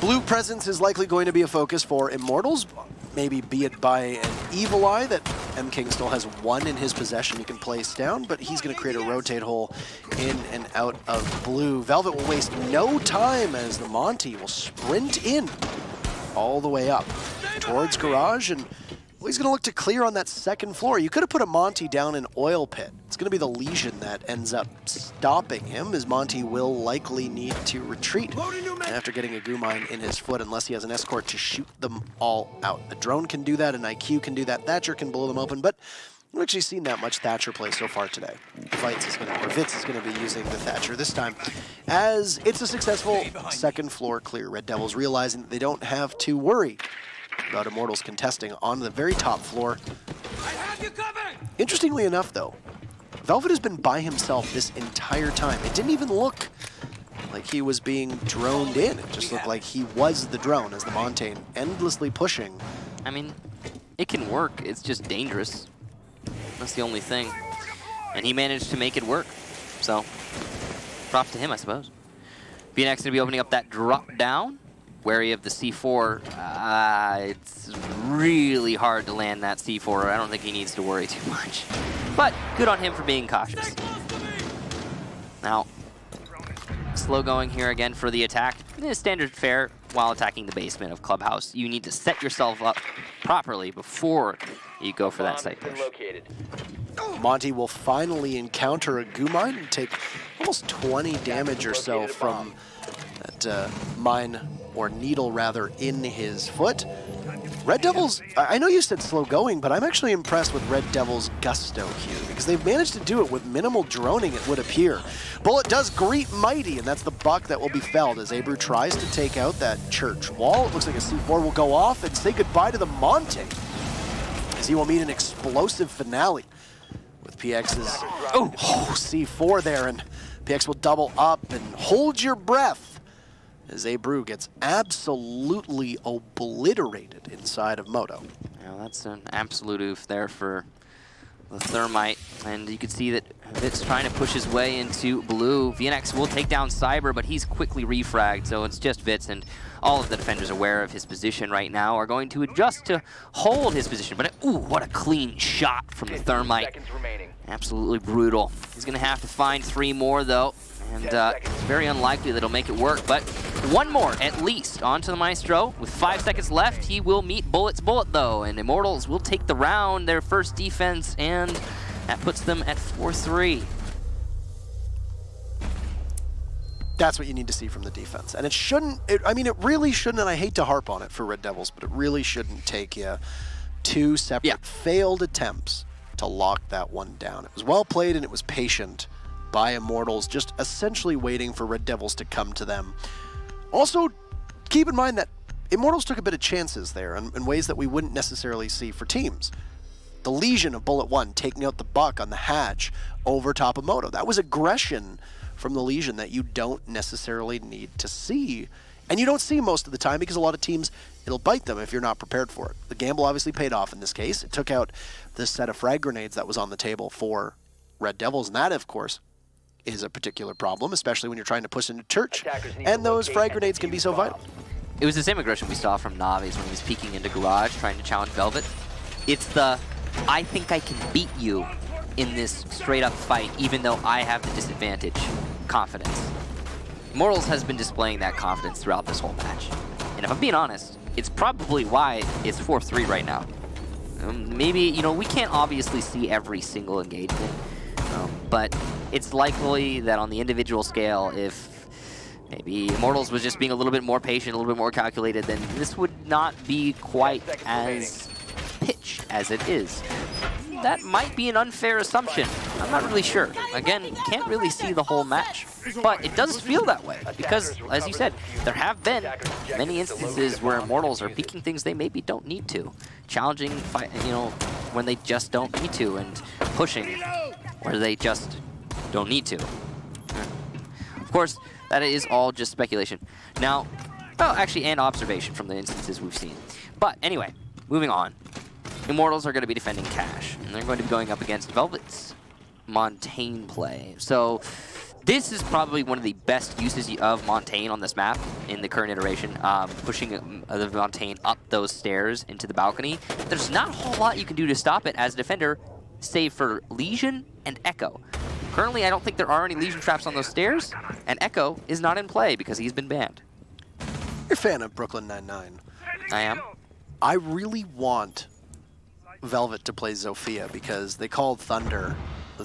Blue presence is likely going to be a focus for Immortals, maybe be it by an Evil Eye that M-King still has 1 in his possession he can place down, but he's going to create a rotate hole in and out of Blue. Velvet will waste no time as the Monty will sprint in all the way up towards Garage, and well, he's going to look to clear on that second floor. You could have put a Monty down an oil pit. It's going to be the Legion that ends up stopping him, as Monty will likely need to retreat after getting a goo mine in his foot, unless he has an escort to shoot them all out. A drone can do that, an IQ can do that, Thatcher can blow them open, but we've actually seen that much Thatcher play so far today. Vitz is going to be using the Thatcher this time, as it's a successful second floor clear. Red Devils realizing that they don't have to worry about Immortals contesting on the very top floor. Interestingly enough, though, Velvet has been by himself this entire time. It didn't even look like he was being droned in. It just looked like he was the drone, as the Montaigne endlessly pushing. I mean, it can work. It's just dangerous. That's the only thing. And he managed to make it work. So, props to him, I suppose. VNX going to be opening up that drop down. Wary of the C4, it's really hard to land that C4. I don't think he needs to worry too much. But good on him for being cautious. Now, slow going here again for the attack. Standard fare while attacking the basement of Clubhouse. You need to set yourself up properly before you go for that site push. Monty will finally encounter a goo mine and take almost 20 damage or so from that mine, or needle rather, in his foot. Red Devils, I know you said slow going, but I'm actually impressed with Red Devils' gusto here, because they've managed to do it with minimal droning, it would appear. Bullet does greet Mighty, and that's the Buck that will be felled as Abru tries to take out that church wall. It looks like a C4 will go off and say goodbye to the Monte, as he will meet an explosive finale with PX's C4 there, and PX will double up and hold your breath as Abru gets absolutely obliterated inside of Moto. Yeah, that's an absolute oof there for the Thermite, and you can see that Vitz trying to push his way into Blue. VNX will take down Cyber, but he's quickly refragged, so it's just Vitz, and all of the defenders aware of his position right now are going to adjust to hold his position. But ooh, what a clean shot from the Thermite. Absolutely brutal. He's going to have to find 3 more, though, And it's very unlikely that he'll make it work, but one more at least onto the Maestro. With 5 seconds left, he will meet Bullet's bullet though, and Immortals will take the round, their first defense, and that puts them at 4-3. That's what you need to see from the defense. And it shouldn't, I mean, it really shouldn't, and I hate to harp on it for Red Devils, but it really shouldn't take you 2 separate failed attempts to lock that one down. It was well played and it was patient by Immortals, just essentially waiting for Red Devils to come to them. Also, keep in mind that Immortals took a bit of chances there in ways that we wouldn't necessarily see for teams. The Legion of Bullet 1 taking out the Buck on the hatch over top of Moto. That was aggression from the Legion that you don't necessarily need to see. And you don't see most of the time because a lot of teams, it'll bite them if you're not prepared for it. The gamble obviously paid off in this case. It took out this set of frag grenades that was on the table for Red Devils, and that, of course, is a particular problem, especially when you're trying to push into church. And those frag grenades can be so vital. It was the same aggression we saw from Navi's when he was peeking into Garage, trying to challenge Velvet. It's the, I think I can beat you in this straight-up fight, even though I have the disadvantage, confidence. Immortals has been displaying that confidence throughout this whole match. And if I'm being honest, it's probably why it's 4-3 right now. Maybe, you know, we can't obviously see every single engagement, but it's likely that on the individual scale, if maybe Immortals was just being a little bit more patient, a little bit more calculated, then this would not be quite as pitched as it is. That might be an unfair assumption. I'm not really sure. Again, you can't really see the whole match, but it does feel that way because, as you said, there have been many instances where Immortals are peeking things they maybe don't need to, challenging, you know, when they just don't need to, and pushing where they just don't need to. Of course, that is all just speculation. Now, well, actually, and observation from the instances we've seen. But anyway, moving on. Immortals are going to be defending Cash, and they're going to be going up against Velvet's Montaigne play. So this is probably one of the best uses of Montaigne on this map in the current iteration, pushing the Montaigne up those stairs into the balcony. There's not a whole lot you can do to stop it as a defender, save for Legion and Echo. Currently, I don't think there are any Legion traps on those stairs, and Echo is not in play because he's been banned. You're a fan of Brooklyn Nine-Nine. I am. I really want Velvet to play Zofia because they called Thunder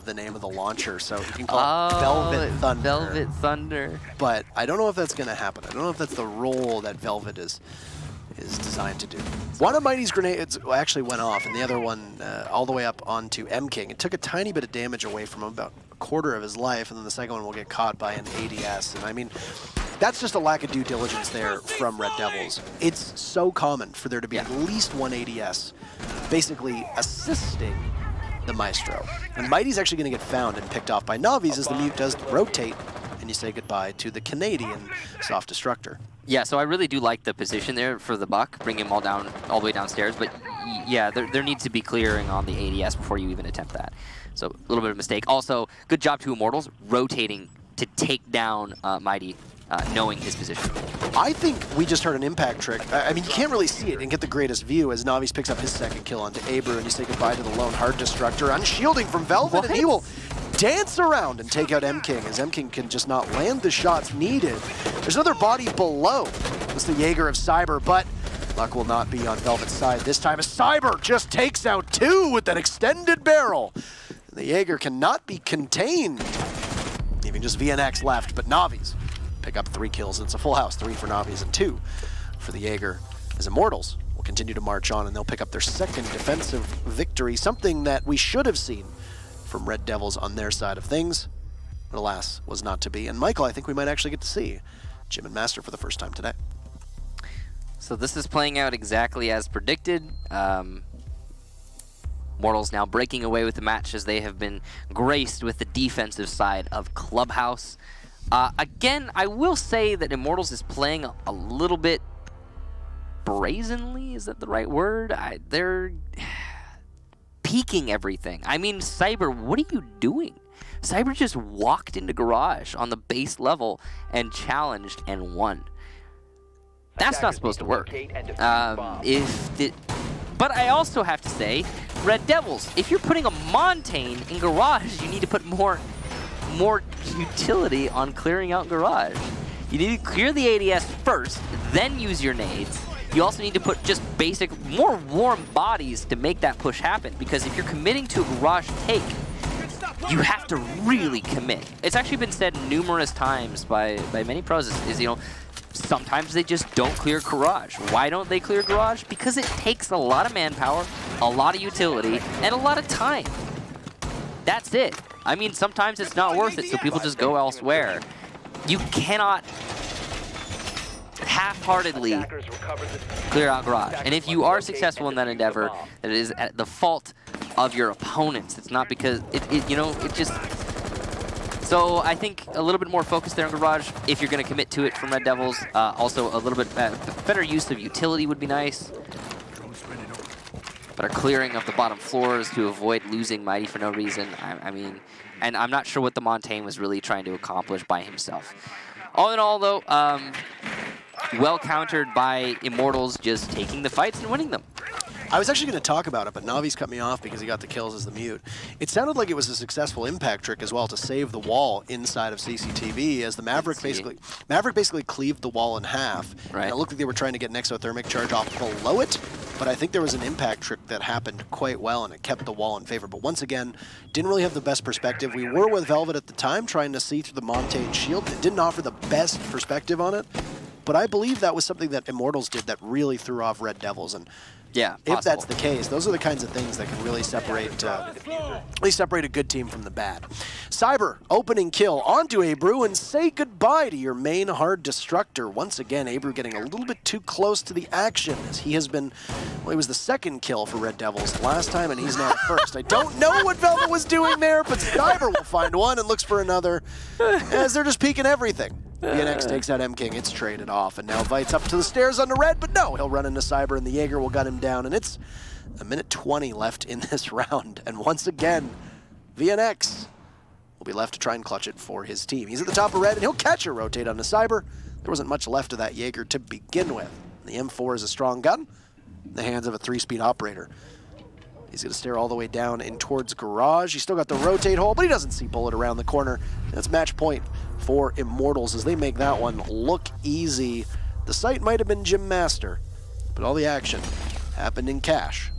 the name of the launcher, so you can call it Velvet Thunder. Velvet Thunder. But I don't know if that's going to happen. I don't know if that's the role that Velvet is designed to do. One of Mighty's grenades actually went off, and the other one all the way up onto M-King. It took a tiny bit of damage away from him, about a quarter of his life, and then the second one will get caught by an ADS. And I mean, that's just a lack of due diligence there from Red Devils. It's so common for there to be at least one ADS basically assisting the Maestro. And Mighty's actually going to get found and picked off by Navi's as the mute does rotate, and you say goodbye to the Canadian Soft Destructor. Yeah, so I really do like the position there for the Buck, bring him all the way downstairs, but yeah, there needs to be clearing on the ADS before you even attempt that. So a little bit of a mistake. Also, good job to Immortals, rotating to take down Mighty, knowing his position. I think we just heard an impact trick. I mean, you can't really see it and get the greatest view as Navi's picks up his second kill onto Abru, and you say goodbye to the lone Hard Destructor, unshielding from Velvet, and he will dance around and take out M-King, as M-King can just not land the shots needed. There's another body below. It's the Jaeger of Cyber, but luck will not be on Velvet's side this time, as Cyber just takes out two with that extended barrel. And the Jaeger cannot be contained. Even just VNX left, but Navi's pick up 3 kills. It's a full house, 3 for Navi's and 2 for the Jaeger, as Immortals will continue to march on, and they'll pick up their second defensive victory, something that we should have seen from Red Devils on their side of things, but alas, was not to be. And Michael, I think we might actually get to see Jim and Master for the first time today. So this is playing out exactly as predicted. Immortals now breaking away with the match as they have been graced with the defensive side of Clubhouse. Again, I will say that Immortals is playing a little bit brazenly. Is that the right word? They're peeking everything. I mean, Cyber, what are you doing? Cyber just walked into Garage on the base level and challenged and won. That's not supposed to work. But I also have to say, Red Devils, if you're putting a Montaigne in Garage, you need to put more more utility on clearing out garage. You need to clear the ADS first, then use your nades. You also need to put just basic, more warm bodies to make that push happen, because if you're committing to a garage take, you have to really commit. It's actually been said numerous times by many pros is, you know, sometimes they just don't clear garage. Why don't they clear garage? Because it takes a lot of manpower, a lot of utility, and a lot of time. That's it. I mean, sometimes it's not worth it, so people just go elsewhere. You cannot half-heartedly clear out garage. And if you are successful in that endeavor, that it is at the fault of your opponents. It's not because, you know, it just... So I think a little bit more focus there on garage if you're going to commit to it from Red Devils. Also, a little bit better use of utility would be nice. Better clearing of the bottom floors to avoid losing Mighty for no reason. I mean, and I'm not sure what the Montaigne was really trying to accomplish by himself. All in all, though, well countered by Immortals just taking the fights and winning them. I was actually going to talk about it, but Navi's cut me off because he got the kills as the mute. It sounded like it was a successful impact trick as well to save the wall inside of CCTV, as the Maverick basically cleaved the wall in half. Right. And it looked like they were trying to get an exothermic charge off below it, but I think there was an impact trick that happened quite well, and it kept the wall in favor. But once again, didn't really have the best perspective. We were with Velvet at the time, trying to see through the Montaigne shield. It didn't offer the best perspective on it, but I believe that was something that Immortals did that really threw off Red Devils. And yeah, if that's the case, those are the kinds of things that can really separate a good team from the bad. Cyber, opening kill onto Abrew, and say goodbye to your main hard destructor. Once again, Abrew getting a little bit too close to the action, as he has been, well, he was the second kill for Red Devils last time, and he's now first. I don't know what Velvet was doing there, but Cyber will find one and looks for another, as they're just peeking everything. VNX takes out M-King, it's traded off, and now Vite's up to the stairs onto Red, but no, he'll run into Cyber, and the Jaeger will gun him down, and it's a minute 20 left in this round, and once again, VNX will be left to try and clutch it for his team. He's at the top of Red, and he'll catch a rotate on the Cyber. There wasn't much left of that Jaeger to begin with. The M4 is a strong gun in the hands of a 3-speed operator. He's going to stare all the way down in towards garage. He's still got the rotate hole, but he doesn't see bullet around the corner. That's match point for Immortals as they make that one look easy. The site might have been Gym Master, but all the action happened in cash.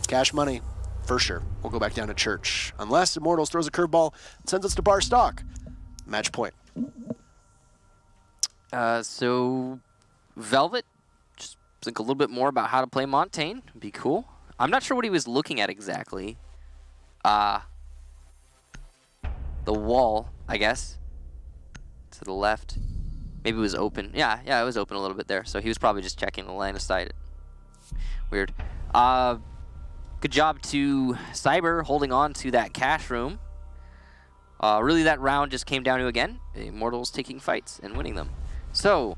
Cash money, for sure. We'll go back down to church. Unless Immortals throws a curveball and sends us to bar stock. Match point. So Velvet, just think a little bit more about how to play Montaigne. Would be cool. I'm not sure what he was looking at exactly. The wall, I guess. To the left. Maybe it was open. Yeah, it was open a little bit there. So he was probably just checking the line of sight. Weird. Good job to Cyber holding on to that cash room. Really, that round just came down to, again, Immortals taking fights and winning them. So,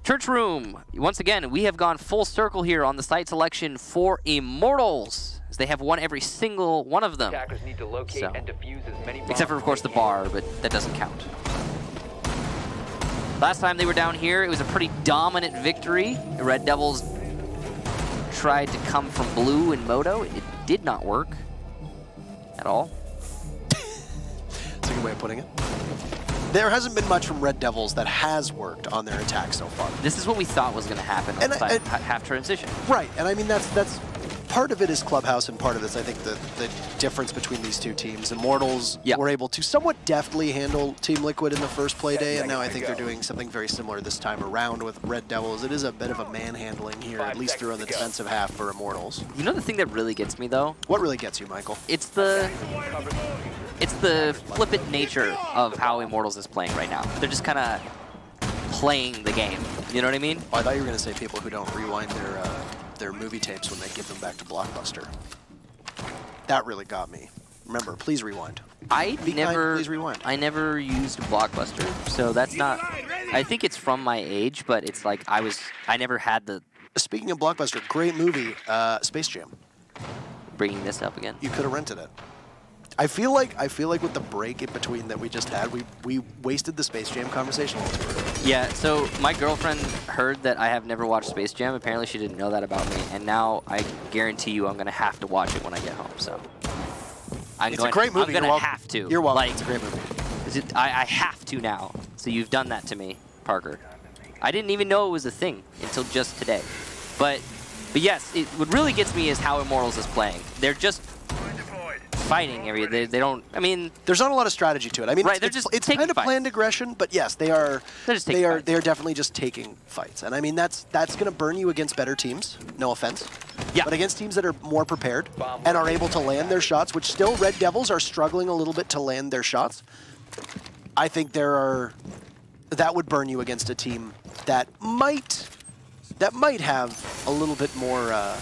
Church Room. Once again, we have gone full circle here on the site selection for Immortals, as they have won every single one of them. Attackers need to locate and defuse as many bombs except for, of course, the bar, but that doesn't count. Last time they were down here, it was a pretty dominant victory. The Red Devils tried to come from blue in Moto. It did not work at all. That's a good way of putting it. There hasn't been much from Red Devils that has worked on their attack so far. This is what we thought was going to happen on the half transition. Right, and I mean, that's part of it is Clubhouse, and part of it's, I think, the difference between these two teams. Immortals were able to somewhat deftly handle Team Liquid in the first play day, and now I think they're doing something very similar this time around with Red Devils. It is a bit of a manhandling here, at least through on the defensive half for Immortals. You know the thing that really gets me, though? What really gets you, Michael? It's the flippant nature of how Immortals is playing right now. They're just kind of playing the game. You know what I mean? Oh, I thought you were going to say people who don't rewind their movie tapes when they give them back to Blockbuster. That really got me. Remember, please rewind. Please rewind. I never used Blockbuster, so that's not. I think it's from my age, but it's like I never had the. Speaking of Blockbuster, great movie, Space Jam. Bringing this up again. You could have rented it. I feel like with the break in between that we just had, we wasted the Space Jam conversation a little bit. Yeah, so my girlfriend heard that I have never watched Space Jam. Apparently she didn't know that about me, and now I guarantee you I'm going to have to watch it when I get home, so. It's a great movie. I'm going to have to. You're welcome. Like, it's a great movie. I have to now. So you've done that to me, Parker. I didn't even know it was a thing until just today. But yes, what really gets me is how Immortals is playing. They're just fighting area. They don't. I mean, there's not a lot of strategy to it. I mean, right, it's kind of planned aggression, but yes, they are definitely just taking fights. And I mean, that's going to burn you against better teams. No offense. Yeah. But against teams that are more prepared and are able to land their shots, which still ReD DevilS are struggling a little bit to land their shots. I think that would burn you against a team that might have a little bit more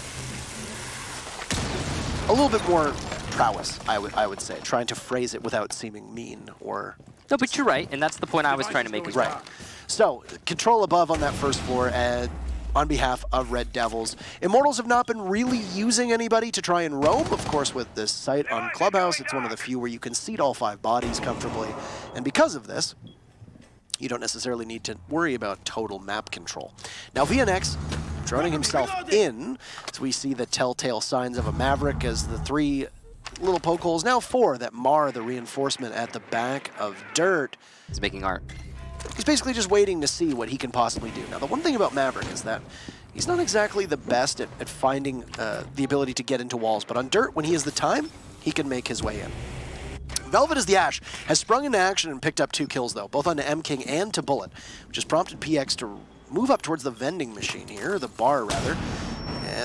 prowess, I would say, trying to phrase it without seeming mean or... No, but you're right, and that's the point I was trying to make as well. Right. So, control above on that first floor on behalf of ReD DevilS. Immortals have not been really using anybody to try and roam. Of course, with this site on Clubhouse, it's one of the few where you can seat all 5 bodies comfortably. And because of this, you don't necessarily need to worry about total map control. Now, VNX droning himself in, as we see the telltale signs of a Maverick as the 3 little poke holes, now 4, that mar the reinforcement at the back of Dirt. He's making art. He's basically just waiting to see what he can possibly do. Now, the one thing about Maverick is that he's not exactly the best at finding the ability to get into walls, but on Dirt, when he has the time, he can make his way in. Velvet as the Ash has sprung into action and picked up 2 kills, though, both on to M-King and to Bullet, which has prompted PX to move up towards the vending machine here, the bar, rather,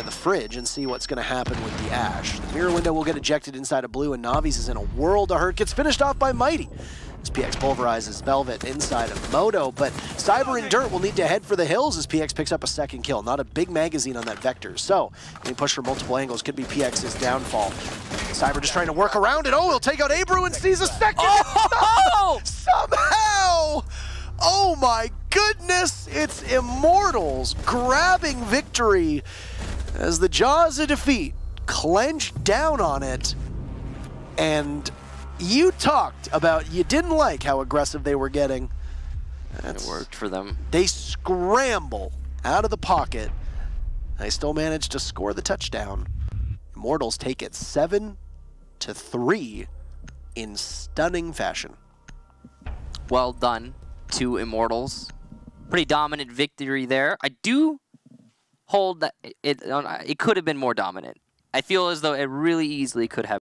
the fridge, and see what's going to happen with the Ash. The mirror window will get ejected inside of Blue, and Navi's is in a world of hurt. Gets finished off by Mighty, as PX pulverizes Velvet inside of Moto, but Cyber and Dirt will need to head for the hills as PX picks up a 2nd kill. Not a big magazine on that Vector, so being pushed from multiple angles could be PX's downfall. Cyber just trying to work around it. Oh, he'll take out Abru and sees a 2nd. Oh! Somehow! Oh my goodness! It's Immortals grabbing victory as the jaws of defeat clenched down on it. And you talked about you didn't like how aggressive they were getting. It worked for them. They scramble out of the pocket. They still managed to score the touchdown. Immortals take it 7-3 in stunning fashion. Well done to Immortals. Pretty dominant victory there. I do hold that it could have been more dominant. I feel as though it really easily could have